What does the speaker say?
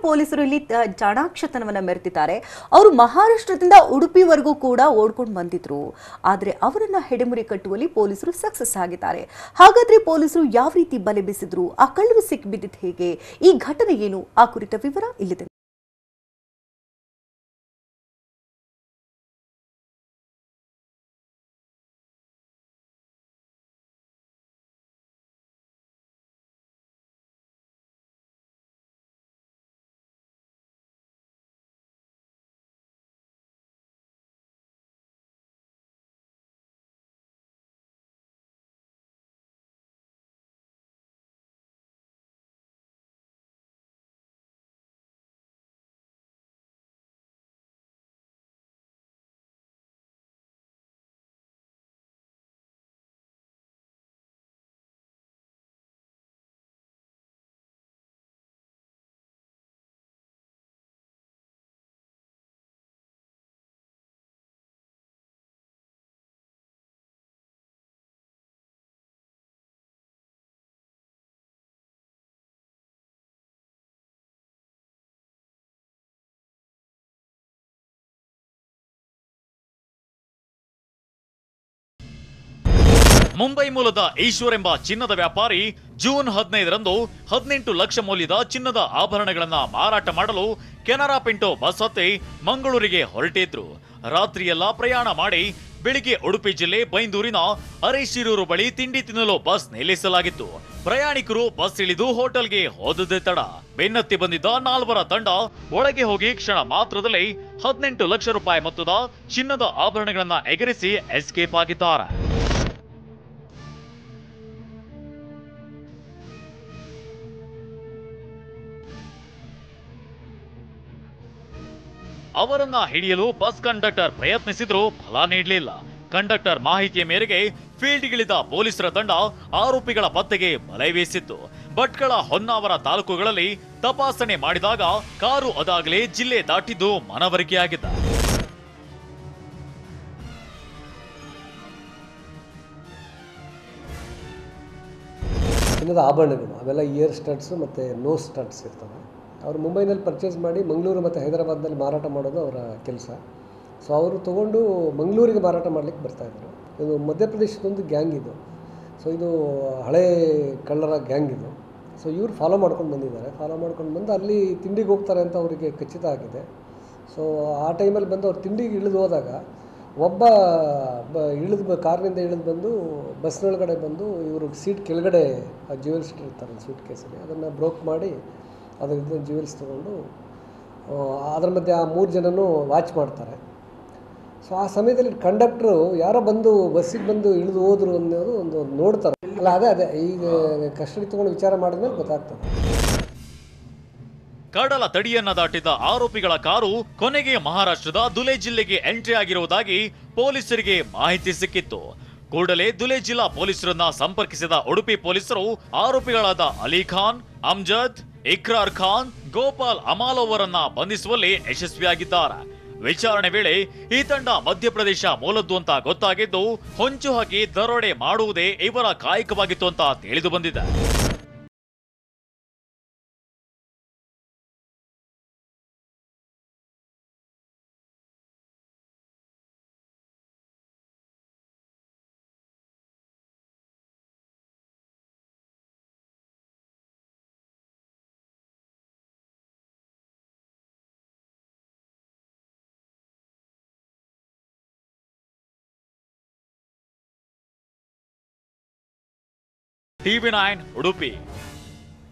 ಪೊಲೀಸರು ಇಲ್ಲಿ ಚಾಣಾಕ್ಷತನವನ್ನ ಮೆರೆದಿದ್ದಾರೆ. ಅವರು ಮಹಾರಾಷ್ಟ್ರದಿಂದ ಉಡುಪಿವರೆಗೂ ಕೂಡ ಓಡ್ಕೊಂಡು ಬಂದಿದ್ರು. ಆದರೆ ಅವರನ್ನ ಹೆಡೆಮುರಿ ಕಟ್ಟುವಲ್ಲಿ ಪೊಲೀಸರು ಸಕ್ಸಸ್ ಆಗಿದ್ದಾರೆ. ಹಾಗಾದ್ರೆ ಪೊಲೀಸರು ಯಾವ ರೀತಿ ಬಲೆ ಬೀಸಿದ್ರು, ಆ ಕಳ್ಳರು ಸಿಕ್ಕಿಬಿದ್ದಿದ್ದು ಹೇಗೆ, ಈ ಘಟನೆ ಏನು, ಆ ಕುರಿತ ವಿವರ ಇಲ್ಲಿದೆ. ಮುಂಬೈ ಮೂಲದ ಈಶ್ವರ್ ಎಂಬ ಚಿನ್ನದ ವ್ಯಾಪಾರಿ ಜೂನ್ 15ರಂದು 18 ಲಕ್ಷ ಮೌಲ್ಯದ ಚಿನ್ನದ ಆಭರಣಗಳನ್ನ ಮಾರಾಟ ಮಾಡಲು ಕೆನರಾ ಪಿಂಟೋ ಬಸ್ ಹತ್ತಿ ಮಂಗಳೂರಿಗೆ ಹೊರಟಿದ್ರು. ರಾತ್ರಿಯೆಲ್ಲ ಪ್ರಯಾಣ ಮಾಡಿ ಬೆಳಿಗ್ಗೆ ಉಡುಪಿ ಜಿಲ್ಲೆ ಬೈಂದೂರಿನ ಅರೇಶಿರೂರು ಬಳಿ ತಿಂಡಿ ತಿನ್ನಲು ಬಸ್ ನಿಲ್ಲಿಸಲಾಗಿತ್ತು. ಪ್ರಯಾಣಿಕರು ಬಸ್ ಇಳಿದು ಹೋಟೆಲ್ಗೆ ಹೋದದ್ದೇ ತಡ. ಬೆನ್ನತ್ತಿ ಬಂದಿದ್ದ 4 ತಂಡ ಒಳಗೆ ಹೋಗಿ ಕ್ಷಣ ಮಾತ್ರದಲ್ಲಿ 18 ಲಕ್ಷ ರೂಪಾಯಿ ಮೊತ್ತದ ಚಿನ್ನದ ಆಭರಣಗಳನ್ನ ಎಗರಿಸಿ ಎಸ್ಕೇಪ್ ಆಗಿದ್ದಾರೆ. ಅವರನ್ನ ಹಿಡಿಯಲು ಬಸ್ ಕಂಡಕ್ಟರ್ ಪ್ರಯತ್ನಿಸಿದ್ರು, ಫಲ ನೀಡಲಿಲ್ಲ. ಕಂಡಕ್ಟರ್ ಮಾಹಿತಿಯ ಮೇರೆಗೆ ಫೀಲ್ಡ್ಗಿಳಿದ ಪೊಲೀಸರ ತಂಡ ಆರೋಪಿಗಳ ಪತ್ತೆಗೆ ಬಲೆ ಬೀಸಿತ್ತು. ಭಟ್ಕಳ, ಹೊನ್ನಾವರ ತಾಲೂಕುಗಳಲ್ಲಿ ತಪಾಸಣೆ ಮಾಡಿದಾಗ ಕಾರು ಅದಾಗಲೇ ಜಿಲ್ಲೆ ದಾಟಿದ್ದು ಮನವರಿಕೆಯಾಗಿದ್ದ. ಚಿನ್ನದ ಆಭರಣಗಳು ಅವೆಲ್ಲ ಇಯರ್ ಸ್ಟಡ್ಸ್ ಮತ್ತು ನೋಸ್ ಸ್ಟಡ್ಸ್ ಇರ್ತವೆ. ಅವರು ಮುಂಬೈನಲ್ಲಿ ಪರ್ಚೇಸ್ ಮಾಡಿ ಮಂಗಳೂರು ಮತ್ತು ಹೈದರಾಬಾದ್ನಲ್ಲಿ ಮಾರಾಟ ಮಾಡೋದು ಅವರ ಕೆಲಸ. ಸೊ ಅವರು ತೊಗೊಂಡು ಮಂಗಳೂರಿಗೆ ಮಾರಾಟ ಮಾಡಲಿಕ್ಕೆ ಬರ್ತಾಯಿದ್ರು. ಇದು ಮಧ್ಯಪ್ರದೇಶದೊಂದು ಗ್ಯಾಂಗ್ ಇದು. ಸೊ ಇದು ಹಳೇ ಕಳ್ಳರ ಗ್ಯಾಂಗ್ ಇದು. ಸೊ ಇವರು ಫಾಲೋ ಮಾಡ್ಕೊಂಡು ಬಂದಿದ್ದಾರೆ. ಫಾಲೋ ಮಾಡ್ಕೊಂಡು ಬಂದು ಅಲ್ಲಿ ತಿಂಡಿಗೆ ಹೋಗ್ತಾರೆ ಅಂತ ಅವರಿಗೆ ಖಚಿತ ಆಗಿದೆ. ಸೊ ಆ ಟೈಮಲ್ಲಿ ಬಂದು ಅವ್ರು ತಿಂಡಿಗೆ ಇಳಿದು ಹೋದಾಗ ಒಬ್ಬ ಕಾರ್ನಿಂದ ಇಳಿದು ಬಂದು ಬಸ್ನೊಳಗಡೆ ಬಂದು ಇವರು ಸೀಟ್ ಕೆಳಗಡೆ ಆ ಜ್ಯುವೆಲ್ಸ್ ಇರ್ತಾರೆ ಸೂಟ್ ಕೇಸಲ್ಲಿ, ಅದನ್ನು ಬ್ರೋಕ್ ಮಾಡಿ ಅದರಿಂದ ಜ್ಯುವೆಲ್ಸ್ ತೊಗೊಂಡು ಅದರ ಮಧ್ಯೆ ಆ 3 ಜನನೂ ವಾಚ್ ಮಾಡ್ತಾರೆ. ಸೊ ಆ ಸಮಯದಲ್ಲಿ ಕಂಡಕ್ಟ್ರು ಯಾರೋ ಬಂದು ಬಸ್ಸಿಗೆ ಬಂದು ಇಳಿದು ಹೋದ್ರು ಅನ್ನೋದು ಒಂದು ನೋಡ್ತಾರೆ. ಅಲ್ಲ ಅದೇ ಈಗ ಕಸ್ಟಡಿ ತೊಗೊಂಡು ವಿಚಾರ ಮಾಡಿದ್ಮೇಲೆ ಗೊತ್ತಾಗ್ತದೆ. ಕಡಲ ತಡಿಯನ್ನ ದಾಟಿದ ಆರೋಪಿಗಳ ಕಾರು ಕೊನೆಗೆ ಮಹಾರಾಷ್ಟ್ರದ ದುಲೆ ಜಿಲ್ಲೆಗೆ ಎಂಟ್ರಿ ಆಗಿರುವುದಾಗಿ ಪೊಲೀಸರಿಗೆ ಮಾಹಿತಿ ಸಿಕ್ಕಿತ್ತು. ಕೂಡಲೇ ದುಲೆ ಜಿಲ್ಲಾ ಪೊಲೀಸರನ್ನ ಸಂಪರ್ಕಿಸಿದ ಉಡುಪಿ ಪೊಲೀಸರು ಆರೋಪಿಗಳಾದ ಅಲಿ ಖಾನ್, ಅಮ್ಜದ್, ಇಕ್ರಾರ್ ಖಾನ್, ಗೋಪಾಲ್ ಅಮಾಲೋವರನ್ನ ಬಂಧಿಸುವಲ್ಲಿ ಯಶಸ್ವಿಯಾಗಿದ್ದಾರೆ. ವಿಚಾರಣೆ ವೇಳೆ ಈ ತಂಡ ಮಧ್ಯಪ್ರದೇಶ ಮೂಲದ್ದು ಅಂತ ಗೊತ್ತಾಗಿದ್ದು, ಹೊಂಚು ಹಾಕಿ ದರೋಡೆ ಮಾಡುವುದೇ ಇವರ ಕಾಯಕವಾಗಿತ್ತು ಅಂತ ತಿಳಿದು ಬಂದಿದೆ. TV9 ಉಡುಪಿ.